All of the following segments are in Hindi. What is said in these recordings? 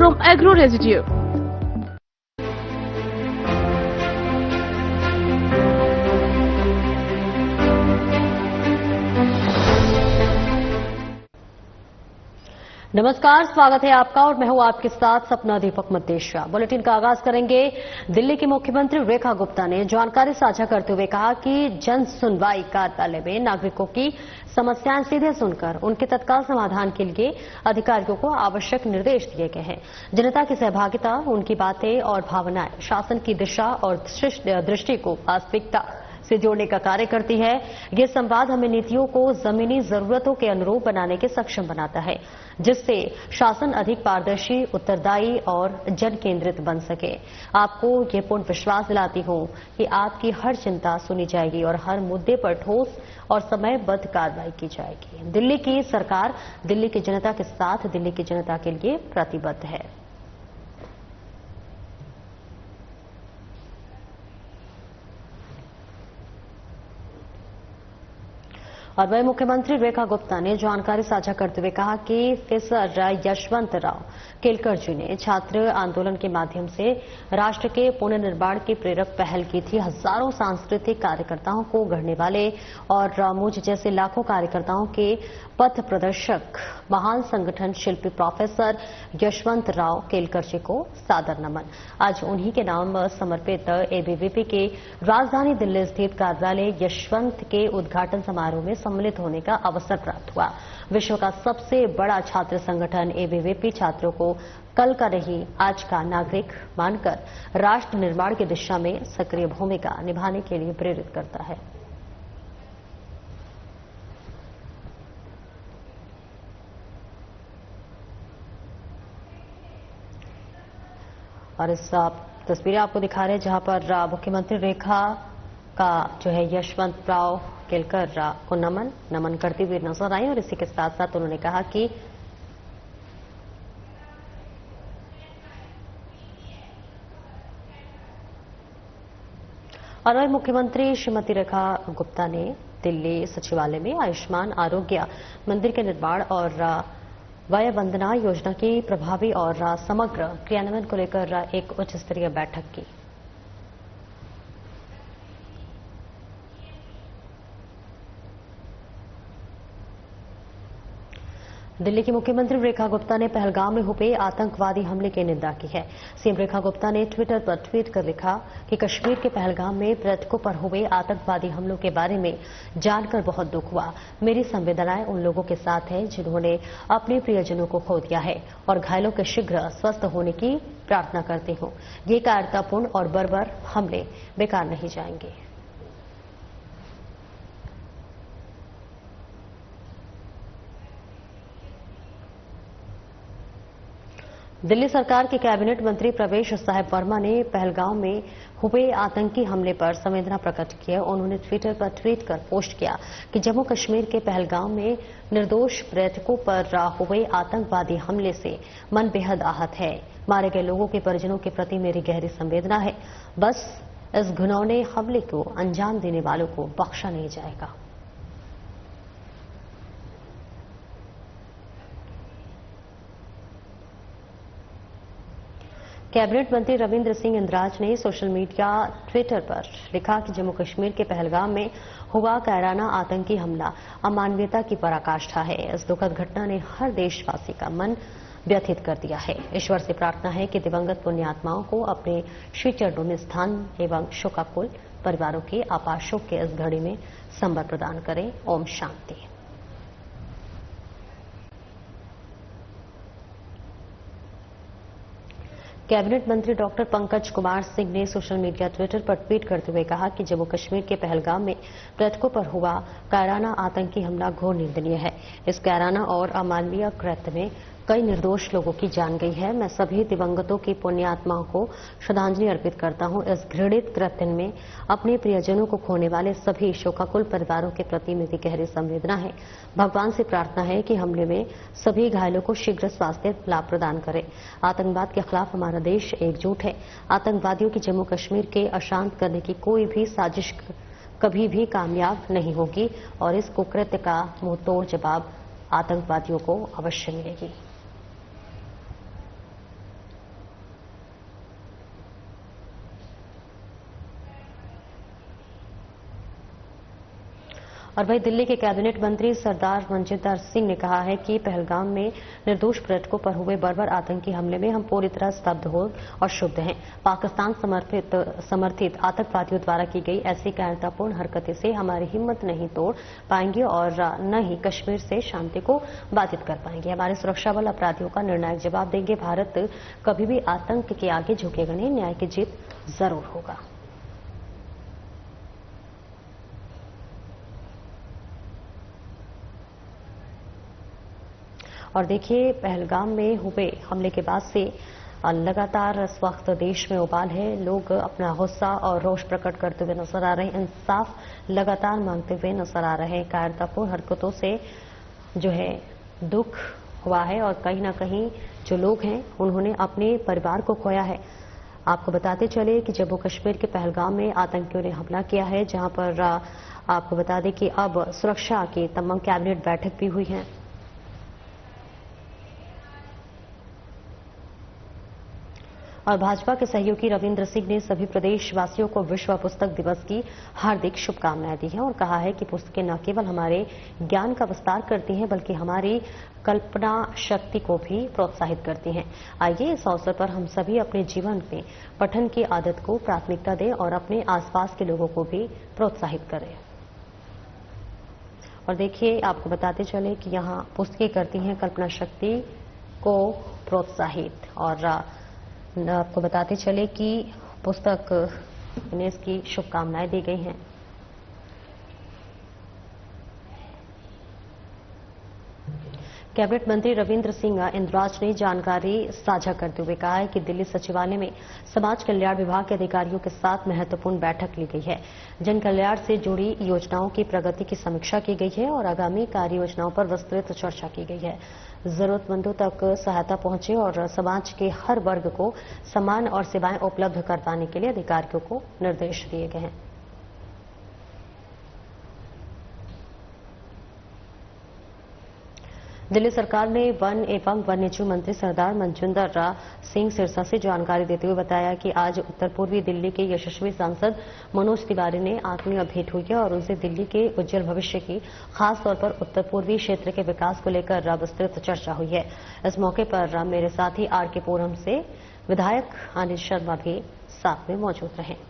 from agro residue. नमस्कार, स्वागत है आपका और मैं हूं आपके साथ सपना दीपक मद्देशिया। बुलेटिन का आगाज करेंगे। दिल्ली की मुख्यमंत्री रेखा गुप्ता ने जानकारी साझा करते हुए कहा कि जन सुनवाई कार्यालय में नागरिकों की समस्याएं सीधे सुनकर उनके तत्काल समाधान के लिए अधिकारियों को आवश्यक निर्देश दिए गए हैं। जनता की सहभागिता, उनकी बातें और भावनाएं शासन की दिशा और दृष्टि को वास्तविकता से जोड़ने का कार्य करती है। ये संवाद हमें नीतियों को जमीनी जरूरतों के अनुरूप बनाने के सक्षम बनाता है, जिससे शासन अधिक पारदर्शी, उत्तरदायी और जन केंद्रित बन सके। आपको ये पूर्ण विश्वास दिलाती हूं कि आपकी हर चिंता सुनी जाएगी और हर मुद्दे पर ठोस और समयबद्ध कार्रवाई की जाएगी। दिल्ली की सरकार दिल्ली की जनता के साथ, दिल्ली की जनता के लिए प्रतिबद्ध है। और वही मुख्यमंत्री रेखा गुप्ता ने जानकारी साझा करते हुए कहा कि प्रोफेसर यशवंत राव केलकर जी ने छात्र आंदोलन के माध्यम से राष्ट्र के पुनर्निर्माण की प्रेरक पहल की थी। हजारों सांस्कृतिक कार्यकर्ताओं को गढ़ने वाले और मुझ जैसे लाखों कार्यकर्ताओं के पथ प्रदर्शक महान संगठन शिल्पी प्रोफेसर यशवंत राव केलकर जी को सादर नमन। आज उन्हीं के नाम समर्पित एबीवीपी के राजधानी दिल्ली स्थित कार्यालय यशवंत के उद्घाटन समारोह में सम्मिलित होने का अवसर प्राप्त हुआ। विश्व का सबसे बड़ा छात्र संगठन एबीवीपी छात्रों को कल का नहीं आज का नागरिक मानकर राष्ट्र निर्माण की दिशा में सक्रिय भूमिका निभाने के लिए प्रेरित करता है। और इस तस्वीरें आपको दिखा रहे हैं जहां पर मुख्यमंत्री रेखा का जो है यशवंत राव केलकर को नमन करती हुई नजर आई। और इसी के साथ साथ उन्होंने कहा कि और वही मुख्यमंत्री श्रीमती रेखा गुप्ता ने दिल्ली सचिवालय में आयुष्मान आरोग्य मंदिर के निर्माण और वय वंदना योजना की प्रभावी और समग्र क्रियान्वयन को लेकर एक उच्च स्तरीय बैठक की। दिल्ली की मुख्यमंत्री रेखा गुप्ता ने पहलगाम में हुए आतंकवादी हमले की निंदा की है। सीएम रेखा गुप्ता ने ट्विटर पर ट्वीट कर लिखा कि कश्मीर के पहलगाम में पर्यटकों पर हुए आतंकवादी हमलों के बारे में जानकर बहुत दुख हुआ। मेरी संवेदनाएं उन लोगों के साथ है जिन्होंने अपने प्रियजनों को खो दिया है और घायलों के शीघ्र स्वस्थ होने की प्रार्थना करती हूं। ये कायरतापूर्ण और बर्बर हमले बेकार नहीं जाएंगे। दिल्ली सरकार के कैबिनेट मंत्री प्रवेश साहिब वर्मा ने पहलगाम में हुए आतंकी हमले पर संवेदना प्रकट की है। उन्होंने ट्विटर पर ट्वीट कर पोस्ट किया कि जम्मू कश्मीर के पहलगाम में निर्दोष पर्यटकों पर हुए आतंकवादी हमले से मन बेहद आहत है। मारे गए लोगों के परिजनों के प्रति मेरी गहरी संवेदना है। बस इस घिनौने हमले को अंजाम देने वालों को बख्शा नहीं जाएगा। कैबिनेट मंत्री रविंद्र सिंह इंद्राज ने सोशल मीडिया ट्विटर पर लिखा कि जम्मू कश्मीर के पहलगाम में हुआ कायराना आतंकी हमला अमानवीयता की पराकाष्ठा है। इस दुखद घटना ने हर देशवासी का मन व्यथित कर दिया है। ईश्वर से प्रार्थना है कि दिवंगत पुण्यात्माओं को अपने श्री चरणों में स्थान एवं शोकाकुल परिवारों के अपार शोक के इस घड़ी में संबल प्रदान करें। ओम शांति। कैबिनेट मंत्री डॉक्टर पंकज कुमार सिंह ने सोशल मीडिया ट्विटर पर ट्वीट करते हुए कहा कि जम्मू कश्मीर के पहलगाम में पर्यटकों पर हुआ कायराना आतंकी हमला घोर निंदनीय है। इस कायराना और अमानवीय कृत्य में कई निर्दोष लोगों की जान गई है। मैं सभी दिवंगतों की पुण्यात्माओं को श्रद्धांजलि अर्पित करता हूं। इस घृणित कृत्य में अपने प्रियजनों को खोने वाले सभी शोकाकुल परिवारों के प्रति मेरी गहरी संवेदना है। भगवान से प्रार्थना है कि हमले में सभी घायलों को शीघ्र स्वास्थ्य लाभ प्रदान करे। आतंकवाद के खिलाफ हमारा देश एकजुट है। आतंकवादियों की जम्मू कश्मीर के अशांत करने की कोई भी साजिश कभी भी कामयाब नहीं होगी और इस कुकृत्य का मुंहतोड़ जवाब आतंकवादियों को अवश्य मिलेगी। और वहीं दिल्ली के कैबिनेट मंत्री सरदार मनजिंदर सिंह ने कहा है कि पहलगाम में निर्दोष पर्यटकों पर हुए बर्बर आतंकी हमले में हम पूरी तरह स्तब्ध हो और क्षुब्ध हैं। पाकिस्तान समर्थित आतंकवादियों द्वारा की गई ऐसी कायरतापूर्ण हरकतें से हमारी हिम्मत नहीं तोड़ पाएंगे और न ही कश्मीर से शांति को बाधित कर पाएंगे। हमारे सुरक्षा बल अपराधियों का निर्णायक जवाब देंगे। भारत कभी भी आतंक के आगे झुकेगा नहीं, न्याय की जीत जरूर होगा। और देखिए, पहलगाम में हुए हमले के बाद से लगातार इस वक्त देश में उबाल है। लोग अपना गुस्सा और रोष प्रकट करते हुए नजर आ रहे हैं, इंसाफ लगातार मांगते हुए नजर आ रहे हैं। कायरतापूर्ण हरकतों से जो है दुख हुआ है और कहीं ना कहीं जो लोग हैं उन्होंने अपने परिवार को खोया है। आपको बताते चले कि जम्मू कश्मीर के पहलगाम में आतंकियों ने हमला किया है, जहां पर आपको बता दें कि अब सुरक्षा की तमाम कैबिनेट बैठक भी हुई है। और भाजपा के सहयोगी रविंद्र सिंह ने सभी प्रदेशवासियों को विश्व पुस्तक दिवस की हार्दिक शुभकामनाएं दी हैं और कहा है कि पुस्तकें न केवल हमारे ज्ञान का विस्तार करती हैं बल्कि हमारी कल्पना शक्ति को भी प्रोत्साहित करती हैं। आइए इस अवसर पर हम सभी अपने जीवन में पठन की आदत को प्राथमिकता दें और अपने आसपास के लोगों को भी प्रोत्साहित करें। और देखिए, आपको बताते चले कि यहाँ पुस्तकें करती हैं कल्पना शक्ति को प्रोत्साहित। और आपको बताते चले कि पुस्तक इन्हें इसकी शुभकामनाएं दी गई हैं। कैबिनेट मंत्री रविंद्र सिंह इंद्राज ने जानकारी साझा करते हुए कहा है कि दिल्ली सचिवालय में समाज कल्याण विभाग के अधिकारियों के साथ महत्वपूर्ण बैठक ली गई है। जन कल्याण से जुड़ी योजनाओं की प्रगति की समीक्षा की गई है और आगामी कार्य योजनाओं पर विस्तृत चर्चा की गई है। जरूरतमंदों तक सहायता पहुंचे और समाज के हर वर्ग को सम्मान और सेवाएं उपलब्ध करवाने के लिए अधिकारियों को निर्देश दिए गए हैं। दिल्ली सरकार ने वन एवं वन्यजीव मंत्री सरदार मनजिंदर सिंह सिरसा से जानकारी देते हुए बताया कि आज उत्तर पूर्वी दिल्ली के यशस्वी सांसद मनोज तिवारी ने आत्मीय भेंट हुई है और उनसे दिल्ली के उज्जवल भविष्य की खास तौर पर उत्तर पूर्वी क्षेत्र के विकास को लेकर विस्तृत चर्चा हुई है। इस मौके पर मेरे साथी आर.के. पुरम से विधायक अनिल शर्मा भी साथ में मौजूद रहे।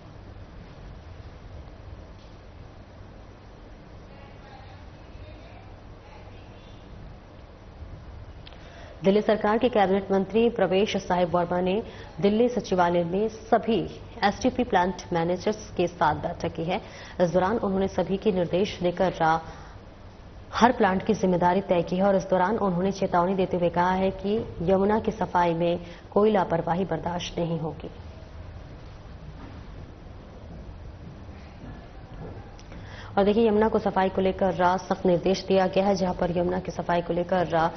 दिल्ली सरकार के कैबिनेट मंत्री प्रवेश साहिब वर्मा ने दिल्ली सचिवालय में सभी एसटीपी प्लांट मैनेजर्स के साथ बैठक की है। इस दौरान उन्होंने सभी की निर्देश देकर हर प्लांट की जिम्मेदारी तय की है और इस दौरान उन्होंने चेतावनी देते हुए कहा है कि यमुना की सफाई में कोई लापरवाही बर्दाश्त नहीं होगी। और देखिए, यमुना को सफाई को लेकर सख्त निर्देश दिया गया है, जहां पर यमुना की सफाई को लेकर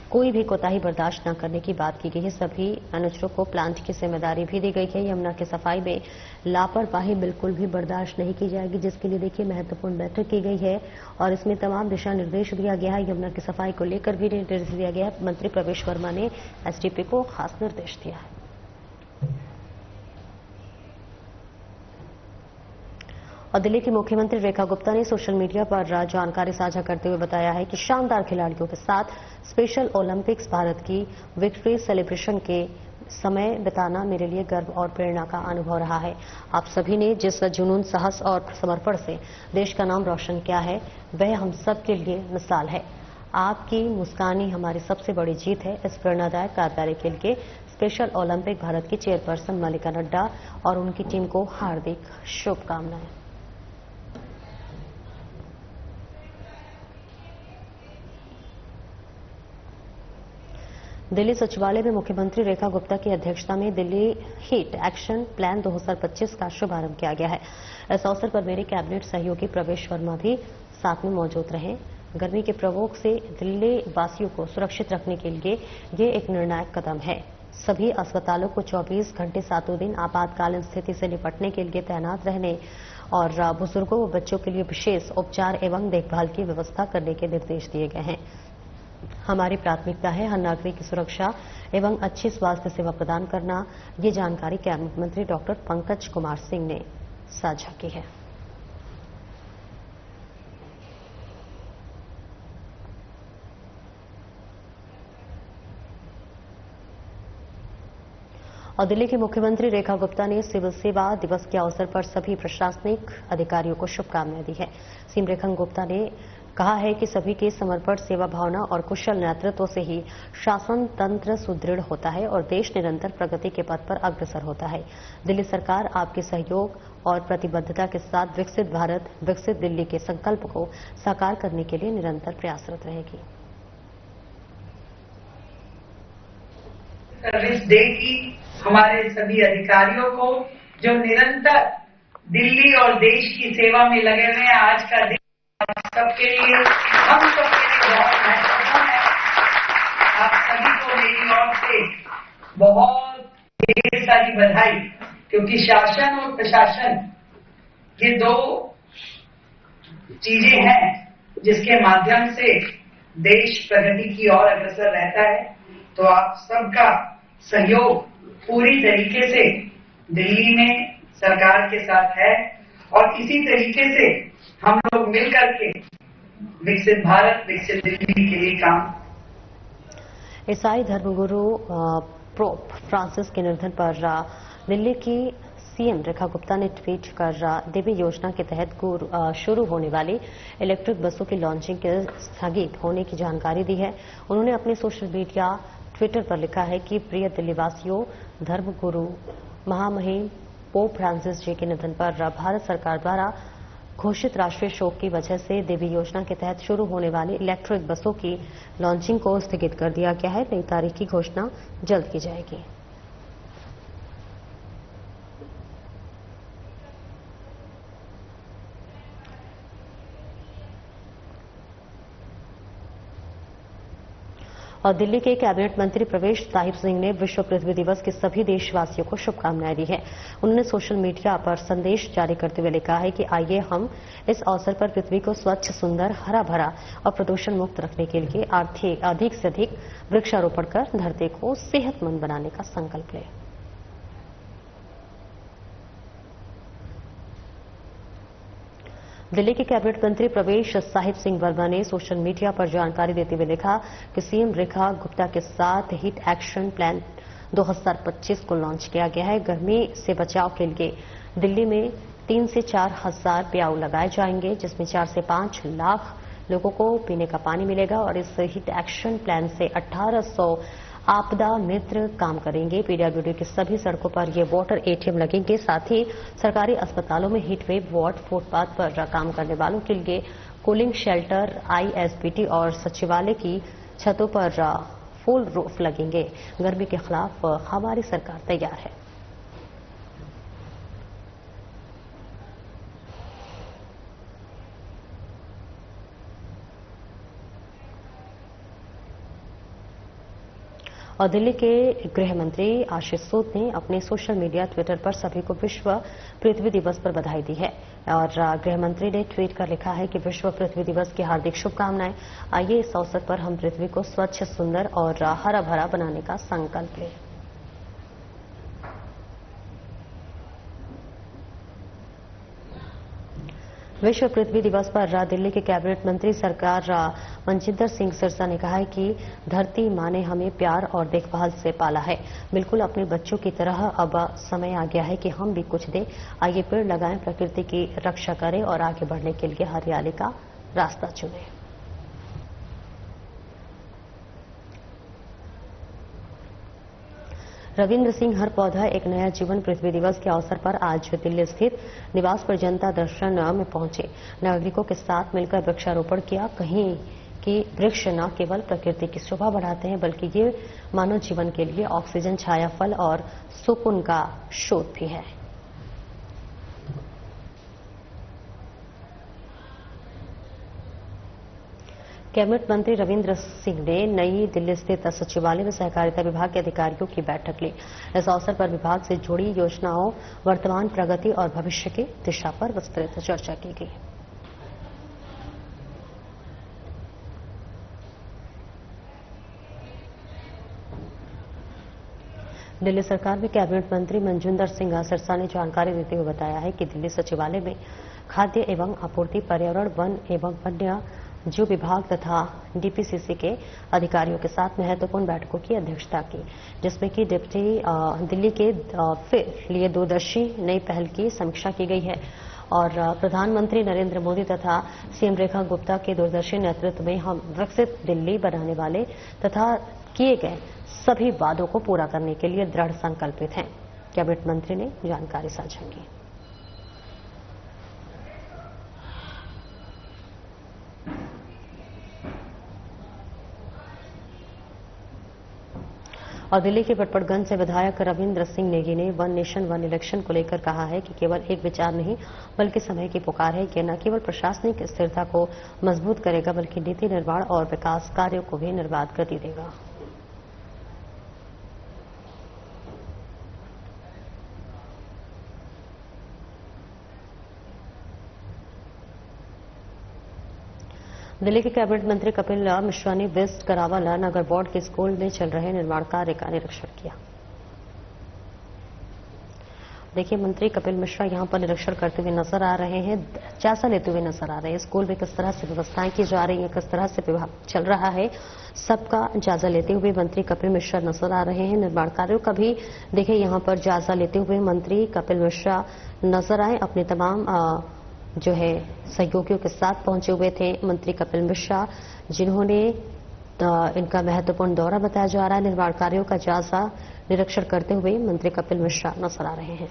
कोई भी कोताही बर्दाश्त न करने की बात की गई है। सभी मैनेजरों को प्लांट की जिम्मेदारी भी दी गई है। यमुना की सफाई में लापरवाही बिल्कुल भी बर्दाश्त नहीं की जाएगी, जिसके लिए देखिए महत्वपूर्ण बैठक की गई है और इसमें तमाम दिशा निर्देश दिया गया है। यमुना की सफाई को लेकर भी निर्देश दिया गया है। मंत्री प्रवेश वर्मा ने एसडीपी को खास निर्देश दिया है। और दिल्ली की मुख्यमंत्री रेखा गुप्ता ने सोशल मीडिया पर जानकारी साझा करते हुए बताया है कि शानदार खिलाड़ियों के साथ स्पेशल ओलंपिक्स भारत की विक्ट्री सेलिब्रेशन के समय बिताना मेरे लिए गर्व और प्रेरणा का अनुभव रहा है। आप सभी ने जिस जुनून, साहस और समर्पण से देश का नाम रोशन किया है, वह हम सब के लिए मिसाल है। आपकी मुस्कान ही हमारी सबसे बड़ी जीत है। इस प्रेरणादायक कार्य के लिए स्पेशल ओलंपिक भारत की चेयरपर्सन मल्लिका नड्डा और उनकी टीम को हार्दिक शुभकामनाएं। दिल्ली सचिवालय में मुख्यमंत्री रेखा गुप्ता की अध्यक्षता में दिल्ली हीट एक्शन प्लान 2025 का शुभारंभ किया गया है। इस अवसर पर मेरे कैबिनेट सहयोगी प्रवेश वर्मा भी साथ में मौजूद रहे। गर्मी के प्रकोप से दिल्ली वासियों को सुरक्षित रखने के लिए ये एक निर्णायक कदम है। सभी अस्पतालों को 24 घंटे 7 दिन आपातकालीन स्थिति से निपटने के लिए तैनात रहने और बुजुर्गों व बच्चों के लिए विशेष उपचार एवं देखभाल की व्यवस्था करने के निर्देश दिए गए हैं। हमारी प्राथमिकता है हर नागरिक की सुरक्षा एवं अच्छी स्वास्थ्य सेवा प्रदान करना। ये जानकारी कैबिनेट मंत्री डॉक्टर पंकज कुमार सिंह ने साझा की है। और दिल्ली की मुख्यमंत्री रेखा गुप्ता ने सिविल सेवा दिवस के अवसर पर सभी प्रशासनिक अधिकारियों को शुभकामनाएं दी है। सीएम रेखा गुप्ता ने कहा है कि सभी के समर्पण, सेवा भावना और कुशल नेतृत्व से ही शासन तंत्र सुदृढ़ होता है और देश निरंतर प्रगति के पथ पर अग्रसर होता है। दिल्ली सरकार आपके सहयोग और प्रतिबद्धता के साथ विकसित भारत, विकसित दिल्ली के संकल्प को साकार करने के लिए निरंतर प्रयासरत रहेगी। सर्विस डे की हमारे सभी अधिकारियों को जो निरंतर दिल्ली और देश की सेवा में लगे हुए हैं, आज का दिन सबके लिए, हम सबके लिए बहुत महत्वपूर्ण है। आप सभी को मेरी ओर से बहुत ढेर सारी बधाई, क्योंकि शासन और प्रशासन ये दो चीजें हैं जिसके माध्यम से देश प्रगति की ओर अग्रसर रहता है। तो आप सबका सहयोग पूरी तरीके से दिल्ली में सरकार के साथ है और इसी तरीके से हम लोग मिलकर के विकसित भारत, विकसित दिल्ली के लिए काम। ईसाई धर्मगुरु पोप फ्रांसिस के निधन पर दिल्ली की सीएम रेखा गुप्ता ने ट्वीट कर दिव्य योजना के तहत शुरू होने वाली इलेक्ट्रिक बसों की लॉन्चिंग के स्थगित होने की जानकारी दी है। उन्होंने अपने सोशल मीडिया ट्विटर पर लिखा है कि प्रिय दिल्लीवासियों, धर्मगुरु महामहिम पोप फ्रांसिस जी के निधन पर भारत सरकार द्वारा घोषित राष्ट्रीय शोक की वजह से दिव्य योजना के तहत शुरू होने वाली इलेक्ट्रिक बसों की लॉन्चिंग को स्थगित कर दिया गया है। नई तारीख की घोषणा जल्द की जाएगी। और दिल्ली के कैबिनेट मंत्री प्रवेश साहिब सिंह ने विश्व पृथ्वी दिवस के सभी देशवासियों को शुभकामनाएं दी हैं। उन्होंने सोशल मीडिया पर संदेश जारी करते हुए लिखा है कि आइए हम इस अवसर पर पृथ्वी को स्वच्छ, सुंदर, हरा भरा और प्रदूषण मुक्त रखने के लिए अधिक से अधिक वृक्षारोपण कर धरती को सेहतमंद बनाने का संकल्प लें। दिल्ली के कैबिनेट मंत्री प्रवेश साहिब सिंह वर्मा ने सोशल मीडिया पर जानकारी देते हुए लिखा कि सीएम रेखा गुप्ता के साथ हीट एक्शन प्लान 2025 को लॉन्च किया गया है। गर्मी से बचाव के लिए दिल्ली में 3 से 4 हजार प्याऊ लगाए जाएंगे, जिसमें 4 से 5 लाख लोगों को पीने का पानी मिलेगा और इस हीट एक्शन प्लान से 1800 आपदा मित्र काम करेंगे। पीडब्ल्यूडी की सभी सड़कों पर ये वाटर एटीएम लगेंगे। साथ ही सरकारी अस्पतालों में हीट वेव वार्ड, फुटपाथ पर काम करने वालों के लिए कूलिंग शेल्टर, आईएसबीटी और सचिवालय की छतों पर फुल रूफ लगेंगे। गर्मी के खिलाफ हमारी सरकार तैयार है। और दिल्ली के गृह मंत्री आशीष सूद ने अपने सोशल मीडिया ट्विटर पर सभी को विश्व पृथ्वी दिवस पर बधाई दी है। और गृह मंत्री ने ट्वीट कर लिखा है कि विश्व पृथ्वी दिवस की हार्दिक शुभकामनाएं। आइए इस अवसर पर हम पृथ्वी को स्वच्छ, सुंदर और हरा भरा बनाने का संकल्प लें। विश्व पृथ्वी दिवस पर दिल्ली के कैबिनेट मंत्री सरकार मनजिंदर सिंह सिरसा ने कहा है कि धरती मां ने हमें प्यार और देखभाल से पाला है। बिल्कुल अपने बच्चों की तरह अब समय आ गया है कि हम भी कुछ दें। आइए पेड़ लगाएं, प्रकृति की रक्षा करें और आगे बढ़ने के लिए हरियाली का रास्ता चुनें। रविंद्र सिंह हर पौधा एक नया जीवन पृथ्वी दिवस के अवसर पर आज दिल्ली स्थित निवास पर जनता दर्शन में पहुंचे। नागरिकों के साथ मिलकर वृक्षारोपण किया। कहीं कि वृक्ष न केवल प्रकृति की शोभा बढ़ाते हैं, बल्कि ये मानव जीवन के लिए ऑक्सीजन, छाया, फल और सुकून का स्रोत भी है। कैबिनेट मंत्री रविंद्र सिंह ने नई दिल्ली स्थित सचिवालय में सहकारिता विभाग के अधिकारियों की बैठक ली। इस अवसर पर विभाग से जुड़ी योजनाओं, वर्तमान प्रगति और भविष्य की दिशा पर विस्तृत चर्चा की गई। दिल्ली सरकार में कैबिनेट मंत्री मनजिंदर सिंह सिरसा ने जानकारी देते हुए बताया है कि दिल्ली सचिवालय में खाद्य एवं आपूर्ति, पर्यावरण, वन एवं वन्य जो विभाग तथा डीपीसीसी के अधिकारियों के साथ महत्वपूर्ण बैठकों की अध्यक्षता की, जिसमें कि दिल्ली के फिर लिए दूरदर्शी नई पहल की समीक्षा की गई है और प्रधानमंत्री नरेंद्र मोदी तथा सीएम रेखा गुप्ता के दूरदर्शी नेतृत्व में हम विकसित दिल्ली बनाने वाले तथा किए गए सभी वादों को पूरा करने के लिए दृढ़ संकल्पित हैं, कैबिनेट मंत्री ने जानकारी साझा की। और दिल्ली के बटपटगंज से विधायक रविंद्र सिंह नेगी ने वन नेशन वन इलेक्शन को लेकर कहा है कि केवल एक विचार नहीं बल्कि समय की पुकार है कि न केवल प्रशासनिक स्थिरता को मजबूत करेगा बल्कि नीति निर्माण और विकास कार्यों को भी निर्बाध गति देगा। दिल्ली के कैबिनेट मंत्री कपिल मिश्रा ने वेस्ट करावला नगर वार्ड के स्कूल में चल रहे निर्माण कार्य का निरीक्षण किया। देखिए, मंत्री कपिल मिश्रा यहां पर निरीक्षण करते हुए नजर आ रहे हैं, जायजा लेते हुए नजर आ रहे हैं। स्कूल में किस तरह से व्यवस्थाएं की जा रही हैं, किस तरह से विभाग चल रहा है, सबका जायजा लेते हुए मंत्री कपिल मिश्रा नजर आ रहे हैं। निर्माण कार्यों का भी देखिए यहां पर जायजा लेते हुए मंत्री कपिल मिश्रा नजर आए। अपने तमाम जो है सहयोगियों के साथ पहुंचे हुए थे मंत्री कपिल मिश्रा, जिन्होंने इनका महत्वपूर्ण दौरा बताया जा रहा है। निर्माण कार्यों का जायजा निरीक्षण करते हुए मंत्री कपिल मिश्रा नजर आ रहे हैं।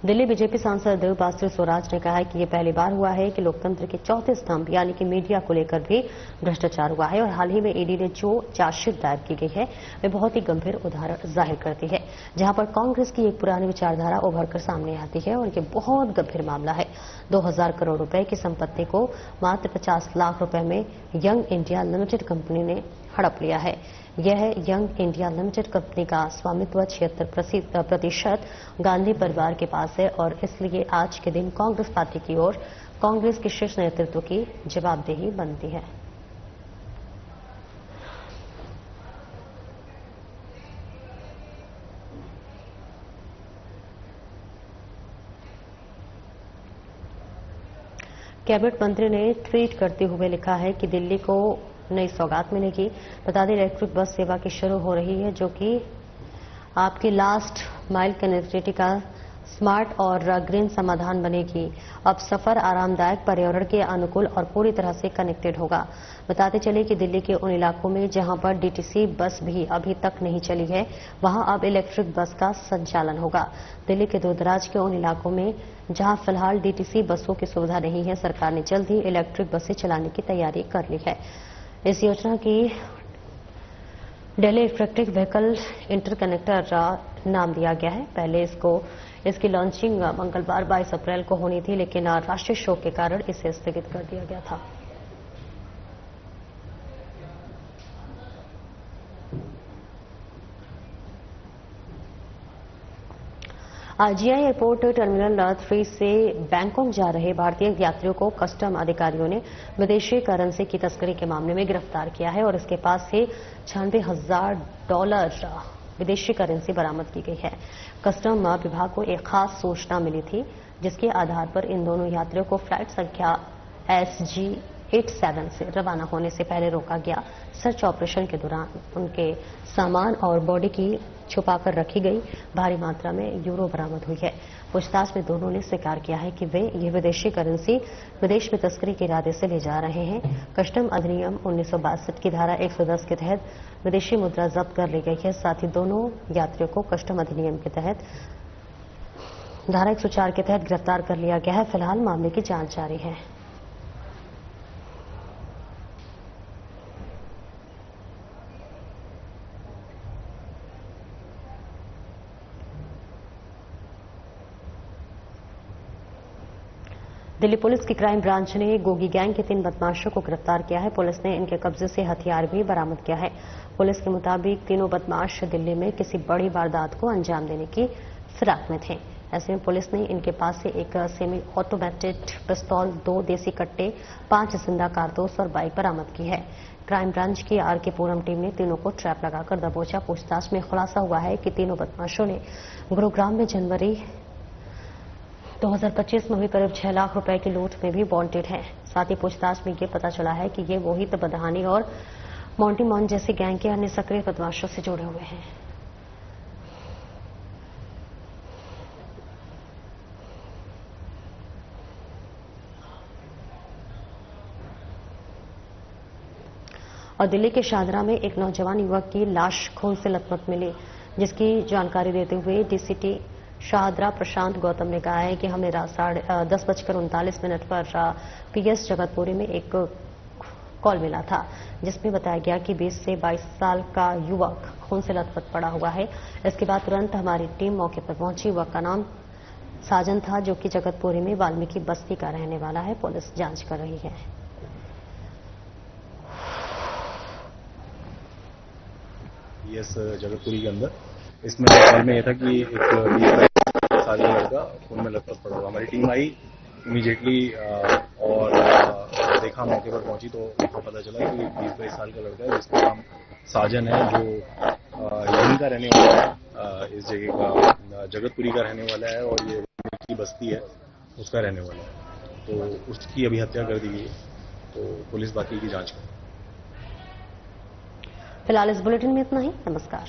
दिल्ली बीजेपी सांसद बासुरी स्वराज ने कहा है कि यह पहली बार हुआ है कि लोकतंत्र के चौथे स्तंभ यानी कि मीडिया को लेकर भी भ्रष्टाचार हुआ है और हाल ही में ईडी ने जो चार्जशीट दायर की गई है वे बहुत ही गंभीर उदाहरण जाहिर करती है, जहां पर कांग्रेस की एक पुरानी विचारधारा उभरकर सामने आती है और ये बहुत गंभीर मामला है। 2000 करोड़ रुपए की संपत्ति को मात्र 50 लाख रुपए में यंग इंडिया लिमिटेड कंपनी ने हड़प लिया है। यह यंग इंडिया लिमिटेड कंपनी का स्वामित्व 76% गांधी परिवार के पास है और इसलिए आज के दिन कांग्रेस पार्टी की ओर कांग्रेस के शीर्ष नेतृत्व की जवाबदेही बनती है। कैबिनेट मंत्री ने ट्वीट करते हुए लिखा है कि दिल्ली को नई सौगात मिलेगी। बता दें, इलेक्ट्रिक बस सेवा की शुरू हो रही है जो कि आपकी लास्ट माइल कनेक्टिविटी का स्मार्ट और ग्रीन समाधान बनेगी। अब सफर आरामदायक, पर्यावरण के अनुकूल और पूरी तरह से कनेक्टेड होगा। बताते चले कि दिल्ली के उन इलाकों में जहां पर डीटीसी बस भी अभी तक नहीं चली है वहां अब इलेक्ट्रिक बस का संचालन होगा। दिल्ली के दूरदराज के उन इलाकों में जहां फिलहाल डीटीसी बसों की सुविधा नहीं है, सरकार ने जल्द ही इलेक्ट्रिक बसें चलाने की तैयारी कर ली है। इस योजना की दिल्ली इलेक्ट्रिक व्हीकल इंटरकनेक्टर नाम दिया गया है। पहले इसकी लॉन्चिंग मंगलवार 22 अप्रैल को होनी थी, लेकिन राष्ट्रीय शोक के कारण इसे स्थगित कर दिया गया था। आईजीआई एयरपोर्ट टर्मिनल 3 से बैंकॉक जा रहे भारतीय यात्रियों को कस्टम अधिकारियों ने विदेशी करेंसी की तस्करी के मामले में गिरफ्तार किया है और इसके पास से $96,000 विदेशी करेंसी बरामद की गई है। कस्टम विभाग को एक खास सूचना मिली थी जिसके आधार पर इन दोनों यात्रियों को फ्लाइट संख्या SG87 से रवाना होने से पहले रोका गया। सर्च ऑपरेशन के दौरान उनके सामान और बॉडी की छुपाकर रखी गई भारी मात्रा में यूरो बरामद हुई है। पूछताछ में दोनों ने स्वीकार किया है कि वे ये विदेशी करेंसी विदेश में तस्करी के इरादे से ले जा रहे हैं। कस्टम अधिनियम 1962 की धारा 110 के तहत विदेशी मुद्रा जब्त कर ली गई है। साथ ही दोनों यात्रियों को कस्टम अधिनियम के तहत धारा 104 के तहत गिरफ्तार कर लिया गया है। फिलहाल मामले की जांच जारी है। दिल्ली पुलिस की क्राइम ब्रांच ने गोगी गैंग के 3 बदमाशों को गिरफ्तार किया है। पुलिस ने इनके कब्जे से हथियार भी बरामद किया है। पुलिस के मुताबिक तीनों बदमाश दिल्ली में किसी बड़ी वारदात को अंजाम देने की फिराक में थे। ऐसे में पुलिस ने इनके पास से एक सेमी ऑटोमेटेड पिस्तौल, 2 देसी कट्टे, 5 जिंदा कारतूस और बाइक बरामद की है। क्राइम ब्रांच की आरके पूरम टीम ने तीनों को ट्रैप लगाकर दबोचा। पूछताछ में खुलासा हुआ है कि तीनों बदमाशों ने गुरुग्राम में जनवरी 2025 में हुई करीब 6 लाख रुपए की लूट में भी वांटेड हैं। साथ ही पूछताछ में ये पता चला है कि ये मोहित बदहानी और मोंटी मॉन जैसी गैंग के अन्य सक्रिय बदमाशों से जुड़े हुए हैं। और दिल्ली के शाहदरा में एक नौजवान युवक की लाश खून से लथपथ मिली, जिसकी जानकारी देते हुए डीसीटी शाहदरा प्रशांत गौतम ने कहा है कि हमें 10:39 पर पीएस जगतपुरी में एक कॉल मिला था, जिसमें बताया गया कि 20 से 22 साल का युवक खून से लथपथ पड़ा हुआ है। इसके बाद तुरंत हमारी टीम मौके पर पहुंची। युवक का नाम साजन था, जो कि जगतपुरी में वाल्मीकि बस्ती का रहने वाला है। पुलिस जांच कर रही है। पीएस जगतपुरी के अंदर इसमें कॉल में यह था कि एक 20 साल का लड़का खून में लथपथ पड़ा हुआ। हमारी टीम आई इमीडिएटली और देखा, मौके पर पहुंची तो हमको पता चला कि 20-22 साल का लड़का है, जिसका नाम साजन है, जो यहीं का रहने वाला है, इस जगह का जगतपुरी का रहने वाला है और ये की बस्ती है उसका रहने वाला है। तो उसकी अभी हत्या कर दी गई है, तो पुलिस बाकी की जांच कर। फिलहाल इस बुलेटिन में इतना ही। नमस्कार।